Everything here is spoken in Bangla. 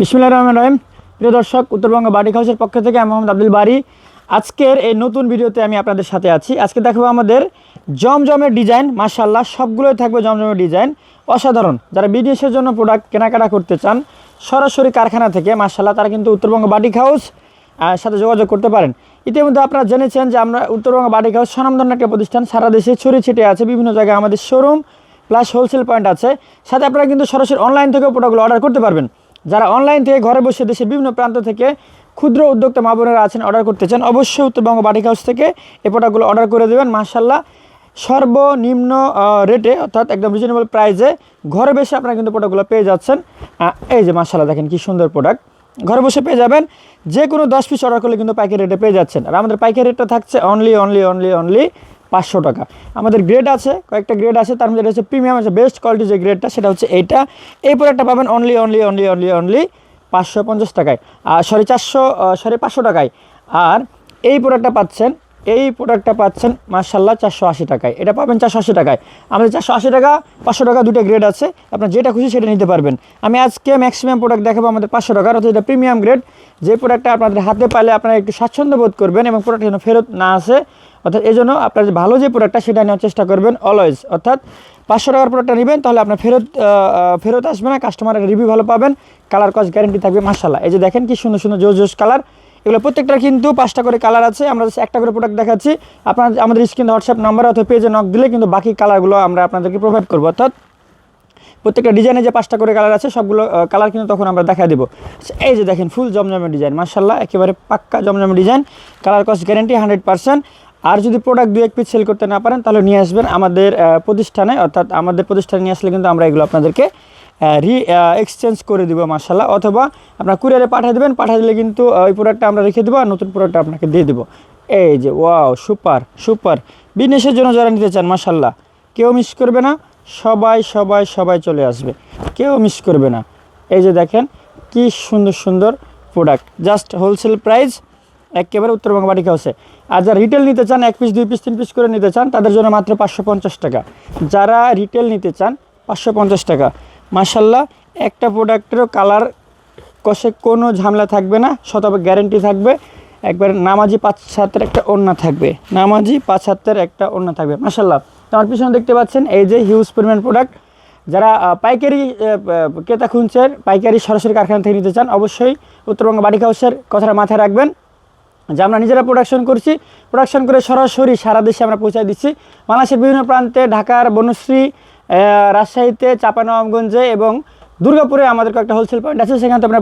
বিসমিল্লাহির রহমানির রহিম। প্রিয় দর্শক, উত্তরবঙ্গ বাটিক হাউসের পক্ষ থেকে আমি মোহাম্মদ আব্দুল বারী। আজকের এই নতুন ভিডিওতে আমি আপনাদের সাথে আছি। আজকে দেখাবো আমাদের জমজমের ডিজাইন। মাশাআল্লাহ, সবগুলোই থাকবে জমজমের ডিজাইন, অসাধারণ। যারা বিদেশের জন্য প্রোডাক্ট কেনাকাটা করতে চান সরাসরি কারখানা থেকে, মাশাআল্লাহ, তারা কিন্তু উত্তরবঙ্গ বাটিক হাউস সাথে যোগাযোগ করতে পারেন। ইতিমধ্যে আপনারা জেনেছেন যে আমরা উত্তরবঙ্গ বাটিক হাউস স্বনামধন্য একটা প্রতিষ্ঠান, সারা দেশে ছড়িয়ে ছিটিয়ে আছে। বিভিন্ন জায়গায় আমাদের শোরুম প্লাস হোলসেল পয়েন্ট আছে। সাথে আপনারা কিন্তু সরাসরি অনলাইন থেকেও প্রোডাক্টগুলো অর্ডার করতে পারবেন। যারা অনলাইন থেকে ঘরে বসে দেশের বিভিন্ন প্রান্ত থেকে ক্ষুদ্র উদ্যোক্তা মা বোনেরা আছেন, অর্ডার করতে চান, অবশ্যই উত্তরবঙ্গ বাটিক হাউস থেকে এই প্রোডাক্টগুলো অর্ডার করে দেবেন। মাশাআল্লাহ, সর্বনিম্ন রেটে, অর্থাৎ একদম রিজনেবল প্রাইসে ঘরে বসে আপনারা কিন্তু প্রোডাক্টগুলো পেয়ে যাচ্ছেন। এই যে মাশাআল্লাহ, দেখেন কি সুন্দর প্রোডাক্ট, ঘরে বসে পেয়ে যাবেন। যে কোনো 10 পিস অর্ডার করলে কিন্তু পাইকারি রেটে পেয়ে যাচ্ছেন। আর আমাদের পাইকারি রেটটা থাকছে অনলি 500 টাকা। আমাদের গ্রেড আছে, কয়েকটা গ্রেড আছে, তার মধ্যে হচ্ছে প্রিমিয়াম আছে, বেস্ট কোয়ালিটি যে গ্রেডটা সেটা হচ্ছে এইটা। এই প্রোডাক্টটা পাবেন অনলি 550 টাকায়, আর 500 টাকায়। আর এই প্রোডাক্টটা পাচ্ছেন মাশাআল্লাহ 480 টাকায়। এটা পাবেন 480 টাকায়। আমাদের 480 টাকা 500 টাকা দুটো গ্রেড আছে, আপনার যেটা খুশি সেটা নিতে পারবেন। আমি আজকে ম্যাক্সিমাম প্রোডাক্ট দেখাবো আমাদের 500 টাকার, অর্থাৎ এটা প্রিমিয়াম গ্রেড। যে প্রোডাক্টটা আপনাদের হাতে পাইলে আপনারা একটু স্বাচ্ছন্দ্য বোধ করবেন এবং প্রোডাক্ট যেন ফেরত না আসে, অর্থাৎ এই জন্য আপনার যে ভালো যে প্রোডাক্টটা সেটা নেওয়ার চেষ্টা করবেন অলওয়েজ। অর্থাৎ 500 টাকার প্রোডাক্টটা নেবেন, তাহলে আপনার ফেরত আসবে না, কাস্টমারের রিভিউ ভালো পাবেন, কালার কস গ্যারেন্টি থাকবে। মাশাআল্লাহ, এই যে দেখেন কি সুন্দর সুন্দর জোস কালার। এগুলো প্রত্যেকটার কিন্তু 5টা করে কালার আছে। আমরা একটা করে প্রোডাক্ট দেখাচ্ছি। আপনার আমাদের স্ক্রিনে হোয়াটসঅ্যাপ নাম্বার অথবা পেজে নক দিলে কিন্তু বাকি কালারগুলো আমরা আপনাদেরকে প্রোভাইড করবো। অর্থাৎ প্রত্যেকটা ডিজাইনে যে 5টা করে কালার আছে সবগুলো কালার কিন্তু তখন আমরা দেখা দেবো। এই যে দেখেন ফুল জমজমের ডিজাইন, মাশাআল্লাহ, একেবারে পাক্কা জমজমের ডিজাইন, কালার কস্ট গ্যারেন্টি 100%। আর যদি প্রোডাক্ট 2-1 পিস সেল করতে না পারেন তাহলে নিয়ে আসবেন আমাদের প্রতিষ্ঠানে, অর্থাৎ আমাদের প্রতিষ্ঠানে নিয়ে আসলে কিন্তু আমরা এগুলো আপনাদেরকে এক্সচেঞ্জ করে দিব মাশাআল্লাহ। অথবা আপনার কুরিয়ারে পাঠিয়ে দেবেন, পাঠিয়ে দিলে কিন্তু ওই প্রোডাক্টটা আমরা রেখে দেবো আর নতুন প্রোডাক্টটা আপনাকে দিয়ে দেবো। এই যে ওয়াও, সুপার। বিজনেসের জন্য যারা নিতে চান, মাশাআল্লাহ, কেউ মিস করবে না, সবাই চলে আসবে, কেউ মিস করবে না। এই যে দেখেন কি সুন্দর প্রোডাক্ট, জাস্ট হোলসেল প্রাইস একেবারে উত্তরবঙ্গ বাটিক হাউসে। আর যারা রিটেল নিতে চান, 1 পিস 2 পিস 3 পিস করে নিতে চান, তাদের জন্য মাত্র 550 টাকা। যারা রিটেল নিতে চান 550 টাকা। মাশাআল্লাহ, একটা প্রোডাক্টেরও কালার কষে কোনো ঝামেলা থাকবে না, শতভাগ গ্যারেন্টি থাকবে। একবার নামাজি 5-7-এর একটা ওড়না থাকবে, মাশাআল্লাহ। তো আমার পিছনে দেখতে পাচ্ছেন এই যে হিউজ পরিমাণ প্রোডাক্ট। যারা পাইকারি ক্রেতা খুঁজছেন, পাইকারি সরাসরি কারখানা থেকে নিতে চান, অবশ্যই উত্তরবঙ্গ বাটিক হাউসের কথাটা মাথায় রাখবেন যে আমরা নিজেরা প্রোডাকশন করে সরাসরি সারা দেশে আমরা পৌঁছায় দিচ্ছি। বাংলাদেশের বিভিন্ন প্রান্তে, ঢাকার বনশ্রী, রাজশাহীতে, চাঁপাইনবাবগঞ্জে এবং দুর্গাপুরে আমাদের কয়েকটা হোলসেল পয়েন্ট আছে, সেখানে তো আমরা